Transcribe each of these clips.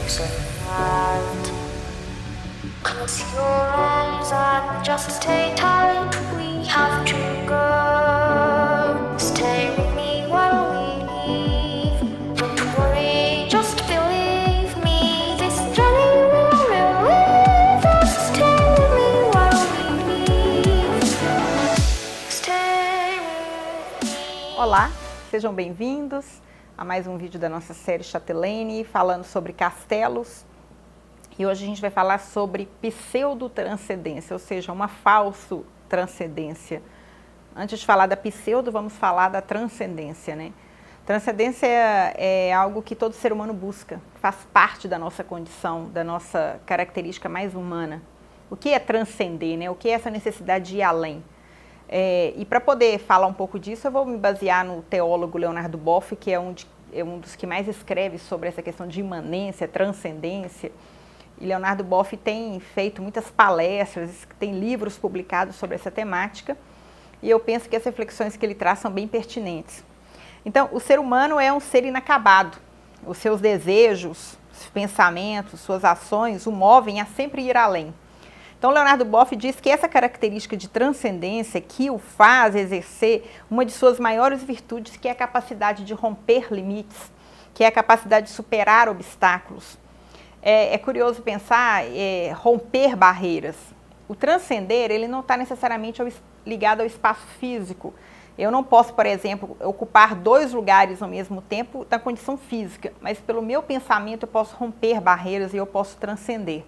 tonight. Close your eyes and just stay tight. We have to go. Stay with me while we leave. Don't worry, just believe me. This journey will relieve us. Stay with me while we leave. Stay with me. Olá, sejam bem-vindos a mais um vídeo da nossa série Chatelaine, falando sobre castelos. E hoje a gente vai falar sobre pseudo-transcendência, ou seja, uma falso-transcendência. Antes de falar da pseudo, vamos falar da transcendência, né? Transcendência é algo que todo ser humano busca, faz parte da nossa condição, da nossa característica mais humana. O que é transcender, né? O que é essa necessidade de ir além? E para poder falar um pouco disso, eu vou me basear no teólogo Leonardo Boff, que é um dos que mais escreve sobre essa questão de imanência, transcendência. E Leonardo Boff tem feito muitas palestras, tem livros publicados sobre essa temática, e eu penso que as reflexões que ele traz são bem pertinentes. Então, o ser humano é um ser inacabado. Os seus desejos, os pensamentos, suas ações o movem a sempre ir além. Então, Leonardo Boff diz que essa característica de transcendência que o faz exercer uma de suas maiores virtudes, que é a capacidade de romper limites, que é a capacidade de superar obstáculos. É curioso pensar, romper barreiras. O transcender, ele não está necessariamente ligado ao espaço físico. Eu não posso, por exemplo, ocupar 2 lugares ao mesmo tempo na condição física, mas pelo meu pensamento eu posso romper barreiras e eu posso transcender.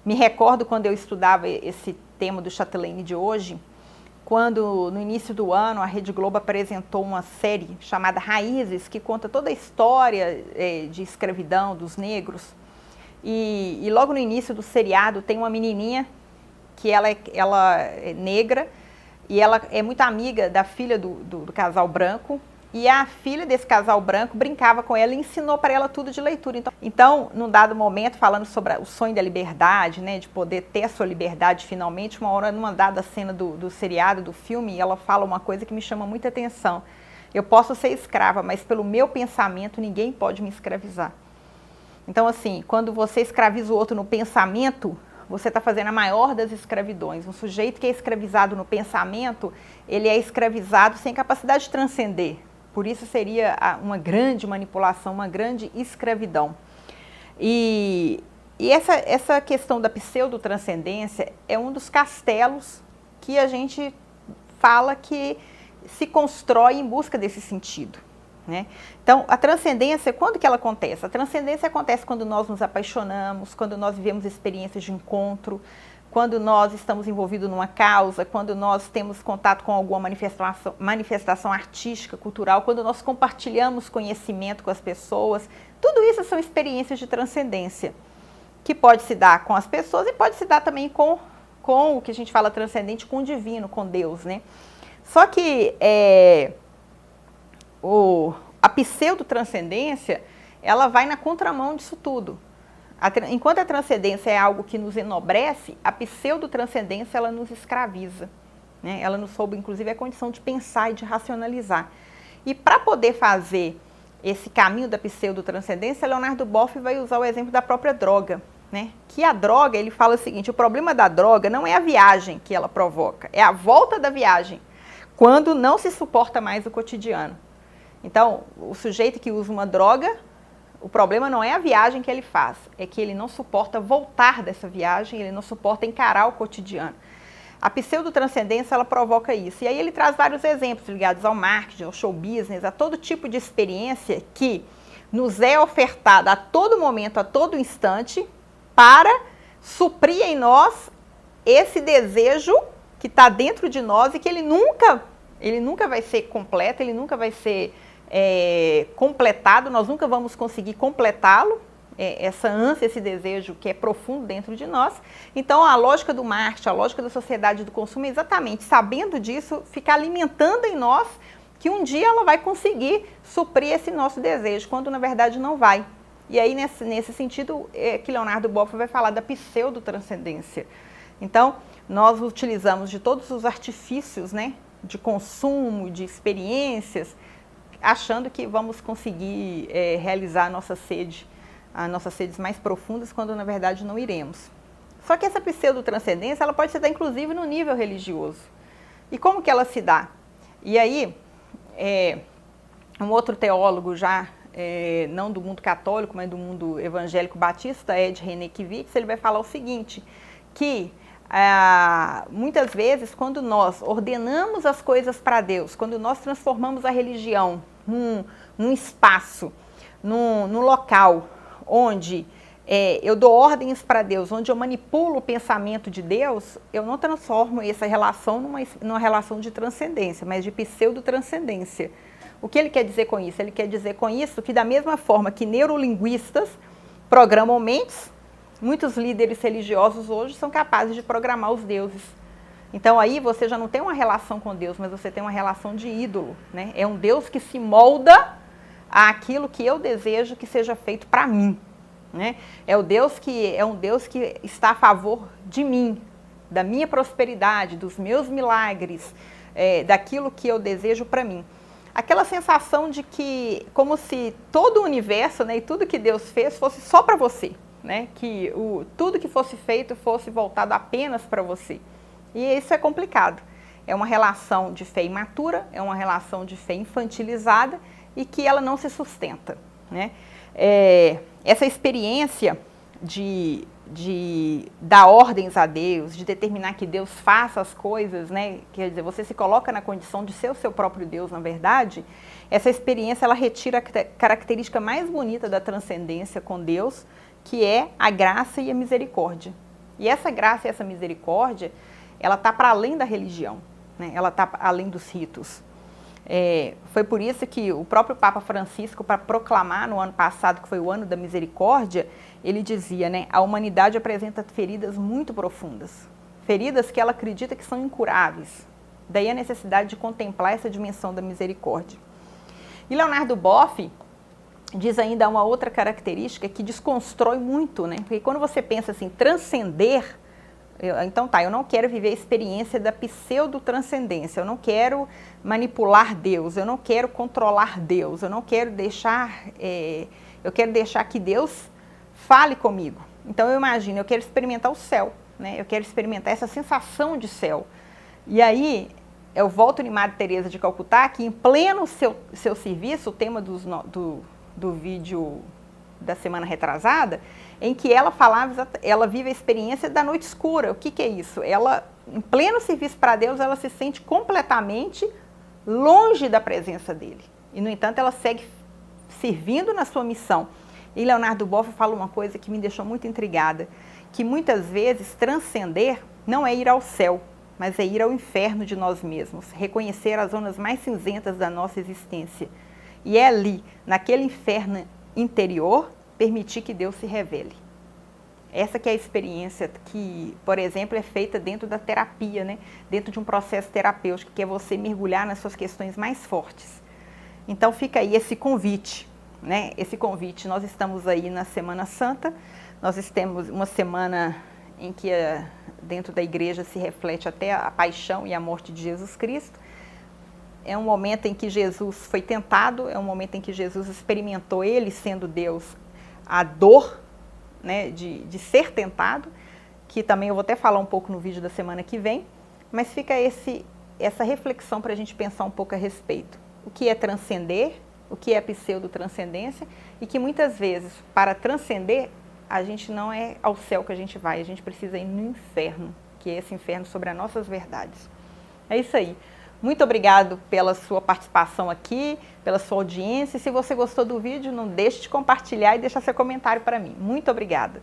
Me recordo quando eu estudava esse tema do Chatelaine de hoje, quando no início do ano a Rede Globo apresentou uma série chamada Raízes, que conta toda a história de escravidão dos negros. E logo no início do seriado tem uma menininha que ela é negra e ela é muito amiga da filha do casal branco, e a filha desse casal branco brincava com ela e ensinou para ela tudo de leitura. Então, num dado momento, falando sobre o sonho da liberdade, né, de poder ter a sua liberdade finalmente, uma hora numa dada cena do seriado, do filme, ela fala uma coisa que me chama muita atenção. Eu posso ser escrava, mas pelo meu pensamento ninguém pode me escravizar. Então, assim, quando você escraviza o outro no pensamento, você está fazendo a maior das escravidões. Um sujeito que é escravizado no pensamento, ele é escravizado sem capacidade de transcender. Por isso seria uma grande manipulação, uma grande escravidão. E essa questão da pseudo-transcendência é um dos castelos que a gente fala que se constrói em busca desse sentido, né? Então, a transcendência, quando que ela acontece? A transcendência acontece quando nós nos apaixonamos, quando nós vivemos experiências de encontro, quando nós estamos envolvidos numa causa, quando nós temos contato com alguma manifestação artística, cultural, quando nós compartilhamos conhecimento com as pessoas. Tudo isso são experiências de transcendência, que pode se dar com as pessoas e pode se dar também com o que a gente fala transcendente, com o divino, com Deus, né? Só que a pseudo-transcendência, ela vai na contramão disso tudo. Enquanto a transcendência é algo que nos enobrece, a pseudo-transcendência ela nos escraviza, né? Ela nos rouba, inclusive, a condição de pensar e de racionalizar. E para poder fazer esse caminho da pseudo-transcendência, Leonardo Boff vai usar o exemplo da própria droga, né? Que a droga, ele fala o seguinte: o problema da droga não é a viagem que ela provoca, é a volta da viagem, quando não se suporta mais o cotidiano. Então, o sujeito que usa uma droga, o problema não é a viagem que ele faz, é que ele não suporta voltar dessa viagem, ele não suporta encarar o cotidiano. A pseudo-transcendência, ela provoca isso. E aí ele traz vários exemplos ligados ao marketing, ao show business, a todo tipo de experiência que nos é ofertada a todo momento, a todo instante, para suprir em nós esse desejo que está dentro de nós e que ele nunca vai ser completo, ele nunca vai ser completado, nós nunca vamos conseguir completá-lo, essa ânsia, esse desejo que é profundo dentro de nós. Então, a lógica do marketing, a lógica da sociedade do consumo é exatamente, sabendo disso, ficar alimentando em nós que um dia ela vai conseguir suprir esse nosso desejo, quando na verdade não vai. E aí, nesse sentido, que Leonardo Boff vai falar da pseudo-transcendência. Então, nós utilizamos de todos os artifícios, né, de consumo, de experiências, achando que vamos conseguir realizar a nossa sede as nossas sedes mais profundas, quando na verdade não iremos. Só que essa pseudo-transcendência, ela pode se dar inclusive no nível religioso. E como que ela se dá? E aí, um outro teólogo já, não do mundo católico, mas do mundo evangélico batista, Ed Renekiewicz, ele vai falar o seguinte, que muitas vezes quando nós ordenamos as coisas para Deus, quando nós transformamos a religião num espaço, num local onde eu dou ordens para Deus, onde eu manipulo o pensamento de Deus, eu não transformo essa relação numa relação de transcendência, mas de pseudo-transcendência. O que ele quer dizer com isso? Ele quer dizer com isso que da mesma forma que neurolinguistas programam mentes, muitos líderes religiosos hoje são capazes de programar os deuses. Então aí você já não tem uma relação com Deus, mas você tem uma relação de ídolo, né? É um Deus que se molda àquilo que eu desejo que seja feito para mim. Né? É um Deus que está a favor de mim, da minha prosperidade, dos meus milagres, daquilo que eu desejo para mim. Aquela sensação de que, como se todo o universo, né, e tudo que Deus fez fosse só para você, né? Que tudo que fosse feito fosse voltado apenas para você. E isso é complicado. É uma relação de fé imatura, é uma relação de fé infantilizada e que ela não se sustenta, né? Essa experiência de dar ordens a Deus, de determinar que Deus faça as coisas, né? Quer dizer, você se coloca na condição de ser o seu próprio Deus, na verdade. Essa experiência, ela retira a característica mais bonita da transcendência com Deus, que é a graça e a misericórdia. E essa graça e essa misericórdia, ela está para além da religião, né? Ela está além dos ritos. Foi por isso que o próprio Papa Francisco, para proclamar no ano passado, que foi o ano da misericórdia, ele dizia, né, a humanidade apresenta feridas muito profundas, feridas que ela acredita que são incuráveis. Daí a necessidade de contemplar essa dimensão da misericórdia. E Leonardo Boff diz ainda uma outra característica que desconstrói muito, né? Porque quando você pensa assim, transcender, eu não quero viver a experiência da pseudo-transcendência, eu não quero manipular Deus, eu não quero controlar Deus, eu quero deixar que Deus fale comigo. Então eu imagino, eu quero experimentar o céu, né? Eu quero experimentar essa sensação de céu. E aí eu volto em Madre Teresa de Calcutá, que em pleno seu serviço, o tema do vídeo da semana retrasada, em que ela falava, ela vive a experiência da noite escura. O que é isso? Ela, em pleno serviço para Deus, ela se sente completamente longe da presença dele. E, no entanto, ela segue servindo na sua missão. E Leonardo Boff fala uma coisa que me deixou muito intrigada, que muitas vezes transcender não é ir ao céu, mas é ir ao inferno de nós mesmos, reconhecer as zonas mais cinzentas da nossa existência. E é ali, naquele inferno interior, permitir que Deus se revele. Essa que é a experiência que, por exemplo, é feita dentro da terapia, né? Dentro de um processo terapêutico, que é você mergulhar nas suas questões mais fortes. Então fica aí esse convite, né? Esse convite. Nós estamos aí na Semana Santa, nós temos uma semana em que dentro da igreja se reflete até a paixão e a morte de Jesus Cristo. É um momento em que Jesus foi tentado, é um momento em que Jesus experimentou, ele sendo Deus, a dor, né, de ser tentado, que também eu vou até falar um pouco no vídeo da semana que vem, mas fica essa reflexão para a gente pensar um pouco a respeito. O que é transcender, o que é pseudo-transcendência, e que muitas vezes, para transcender, a gente não é ao céu que a gente vai, a gente precisa ir no inferno, que é esse inferno sobre as nossas verdades. É isso aí. Muito obrigado pela sua participação aqui, pela sua audiência. E se você gostou do vídeo, não deixe de compartilhar e deixar seu comentário para mim. Muito obrigada.